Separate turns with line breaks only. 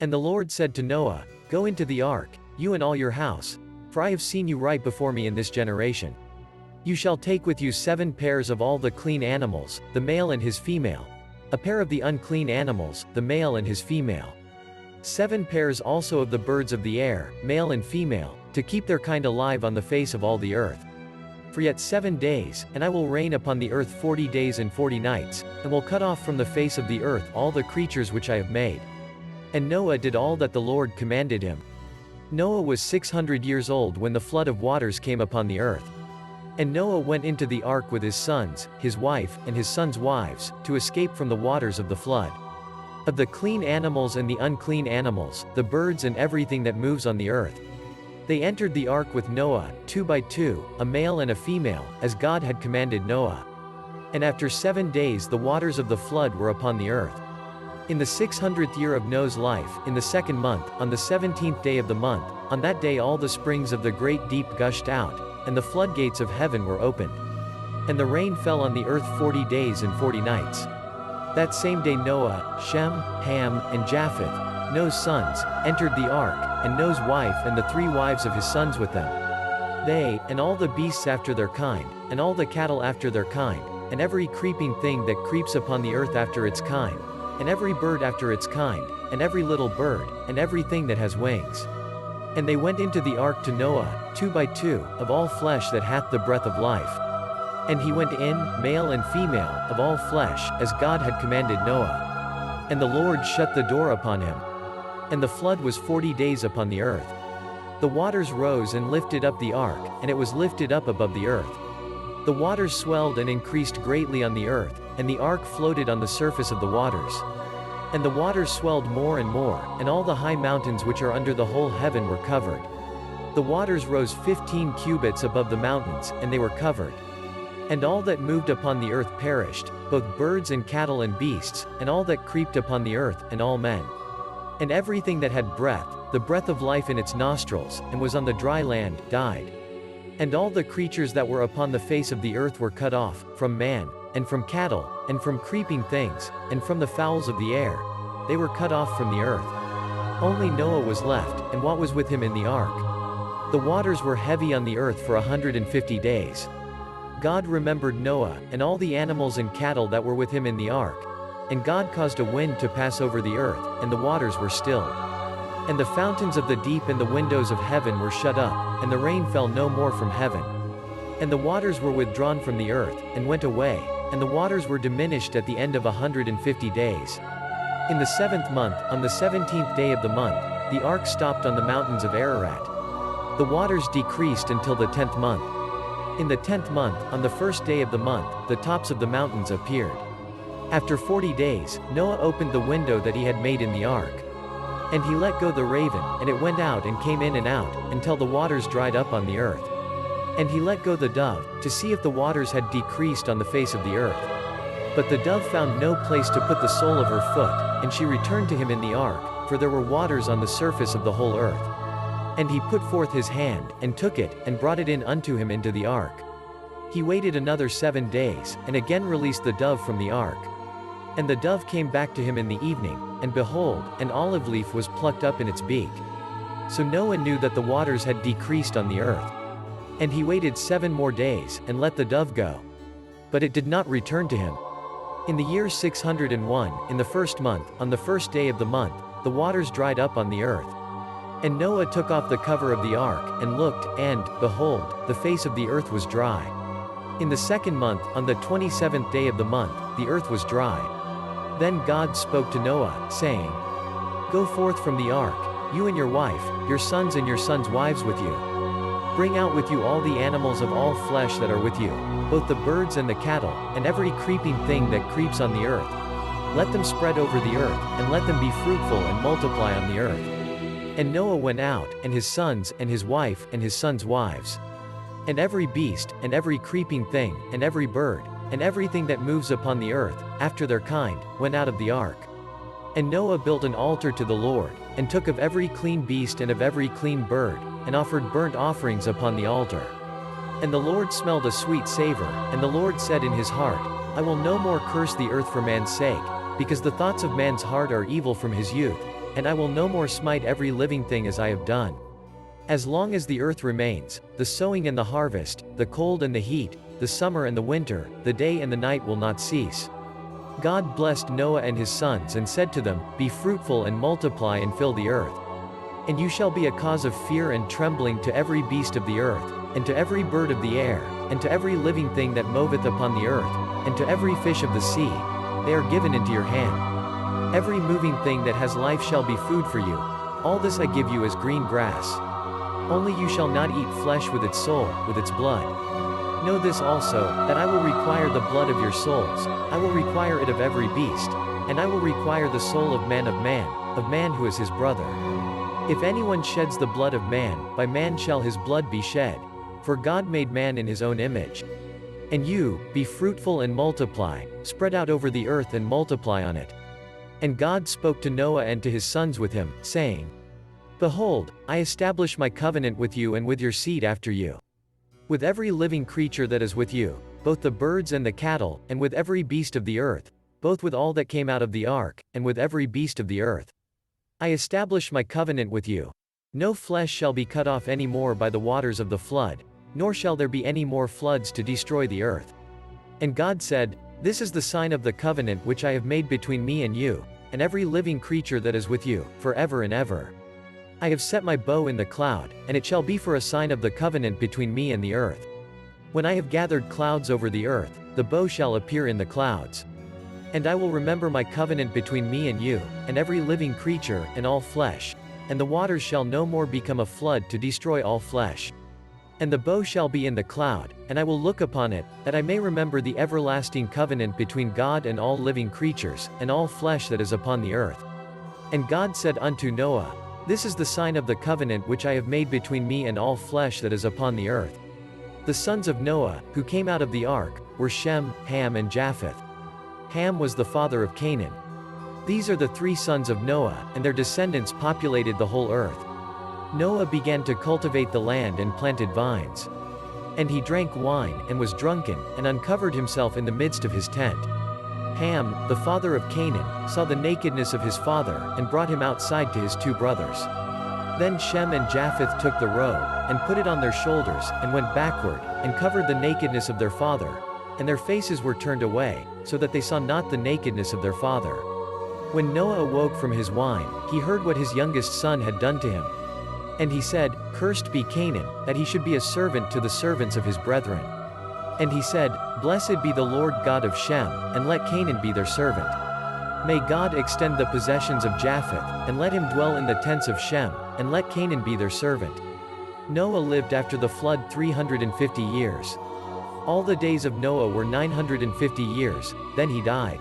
And the Lord said to Noah, Go into the ark, you and all your house, for I have seen you right before me in this generation. You shall take with you 7 pairs of all the clean animals, the male and his female, a pair of the unclean animals, the male and his female. 7 pairs also of the birds of the air, male and female, to keep their kind alive on the face of all the earth. For yet 7 days, and I will rain upon the earth 40 days and 40 nights, and will cut off from the face of the earth all the creatures which I have made. And Noah did all that the Lord commanded him. Noah was 600 years old when the flood of waters came upon the earth. And Noah went into the ark with his sons, his wife, and his sons' wives, to escape from the waters of the flood. Of the clean animals and the unclean animals, the birds and everything that moves on the earth. They entered the ark with Noah, 2 by 2, a male and a female, as God had commanded Noah. And after 7 days the waters of the flood were upon the earth. In the 600th year of Noah's life, in the 2nd month, on the 17th day of the month, on that day all the springs of the great deep gushed out, and the floodgates of heaven were opened. And the rain fell on the earth 40 days and 40 nights. That same day Noah, Shem, Ham, and Japheth, Noah's sons, entered the ark, and Noah's wife and the 3 wives of his sons with them. They, and all the beasts after their kind, and all the cattle after their kind, and every creeping thing that creeps upon the earth after its kind, and every bird after its kind, and every little bird, and everything that has wings. And they went into the ark to Noah, 2 by 2, of all flesh that hath the breath of life. And he went in, male and female, of all flesh, as God had commanded Noah. And the Lord shut the door upon him. And the flood was 40 days upon the earth. The waters rose and lifted up the ark, and it was lifted up above the earth. The waters swelled and increased greatly on the earth, and the ark floated on the surface of the waters. And the waters swelled more and more, and all the high mountains which are under the whole heaven were covered. The waters rose 15 cubits above the mountains, and they were covered. And all that moved upon the earth perished, both birds and cattle and beasts, and all that creeped upon the earth, and all men. And everything that had breath, the breath of life in its nostrils, and was on the dry land, died. And all the creatures that were upon the face of the earth were cut off, from man, and from cattle, and from creeping things, and from the fowls of the air. They were cut off from the earth. Only Noah was left, and what was with him in the ark. The waters were heavy on the earth for 150 days. God remembered Noah, and all the animals and cattle that were with him in the ark. And God caused a wind to pass over the earth, and the waters were still. And the fountains of the deep and the windows of heaven were shut up, and the rain fell no more from heaven. And the waters were withdrawn from the earth, and went away, and the waters were diminished at the end of 150 days. In the 7th month, on the 17th day of the month, the ark stopped on the mountains of Ararat. The waters decreased until the 10th month. In the 10th month, on the 1st day of the month, the tops of the mountains appeared. After 40 days, Noah opened the window that he had made in the ark. And he let go the raven, and it went out and came in and out, until the waters dried up on the earth. And he let go the dove, to see if the waters had decreased on the face of the earth. But the dove found no place to put the sole of her foot, and she returned to him in the ark, for there were waters on the surface of the whole earth. And he put forth his hand, and took it, and brought it in unto him into the ark. He waited another 7 days, and again released the dove from the ark. And the dove came back to him in the evening, and behold, an olive leaf was plucked up in its beak. So Noah knew that the waters had decreased on the earth. And he waited 7 more days, and let the dove go. But it did not return to him. In the year 601, in the 1st month, on the 1st day of the month, the waters dried up on the earth. And Noah took off the cover of the ark, and looked, and, behold, the face of the earth was dry. In the 2nd month, on the 27th day of the month, the earth was dry. Then God spoke to Noah, saying, Go forth from the ark, you and your wife, your sons and your sons' wives with you. Bring out with you all the animals of all flesh that are with you, both the birds and the cattle, and every creeping thing that creeps on the earth. Let them spread over the earth, and let them be fruitful and multiply on the earth. And Noah went out, and his sons, and his wife, and his sons' wives. And every beast, and every creeping thing, and every bird, and everything that moves upon the earth, after their kind, went out of the ark. And Noah built an altar to the Lord, and took of every clean beast and of every clean bird, and offered burnt offerings upon the altar. And the Lord smelled a sweet savor, and the Lord said in his heart, I will no more curse the earth for man's sake, because the thoughts of man's heart are evil from his youth, and I will no more smite every living thing as I have done. As long as the earth remains, the sowing and the harvest, the cold and the heat, the summer and the winter, the day and the night will not cease. God blessed Noah and his sons and said to them, Be fruitful and multiply and fill the earth. And you shall be a cause of fear and trembling to every beast of the earth, and to every bird of the air, and to every living thing that moveth upon the earth, and to every fish of the sea. They are given into your hand. Every moving thing that has life shall be food for you. All this I give you as green grass. Only you shall not eat flesh with its soul, with its blood. Know this also, that I will require the blood of your souls, I will require it of every beast, and I will require the soul of man who is his brother. If anyone sheds the blood of man, by man shall his blood be shed. For God made man in his own image. And you, be fruitful and multiply, spread out over the earth and multiply on it. And God spoke to Noah and to his sons with him, saying, Behold, I establish my covenant with you and with your seed after you. With every living creature that is with you, both the birds and the cattle, and with every beast of the earth, both with all that came out of the ark, and with every beast of the earth. I establish my covenant with you. No flesh shall be cut off any more by the waters of the flood, nor shall there be any more floods to destroy the earth. And God said, This is the sign of the covenant which I have made between me and you, and every living creature that is with you, forever and ever. I have set my bow in the cloud, and it shall be for a sign of the covenant between me and the earth. When I have gathered clouds over the earth, the bow shall appear in the clouds. And I will remember my covenant between me and you, and every living creature, and all flesh. And the waters shall no more become a flood to destroy all flesh. And the bow shall be in the cloud, and I will look upon it, that I may remember the everlasting covenant between God and all living creatures, and all flesh that is upon the earth. And God said unto Noah, This is the sign of the covenant which I have made between me and all flesh that is upon the earth. The sons of Noah, who came out of the ark, were Shem, Ham and Japheth. Ham was the father of Canaan. These are the three sons of Noah, and their descendants populated the whole earth. Noah began to cultivate the land and planted vines. And he drank wine, and was drunken, and uncovered himself in the midst of his tent. Ham, the father of Canaan, saw the nakedness of his father, and brought him outside to his two brothers. Then Shem and Japheth took the robe, and put it on their shoulders, and went backward, and covered the nakedness of their father, and their faces were turned away, so that they saw not the nakedness of their father. When Noah awoke from his wine, he heard what his youngest son had done to him. And he said, Cursed be Canaan, that he should be a servant to the servants of his brethren. And he said, Blessed be the Lord God of Shem, and let Canaan be their servant. May God extend the possessions of Japheth, and let him dwell in the tents of Shem, and let Canaan be their servant. Noah lived after the flood 350 years. All the days of Noah were 950 years, then he died.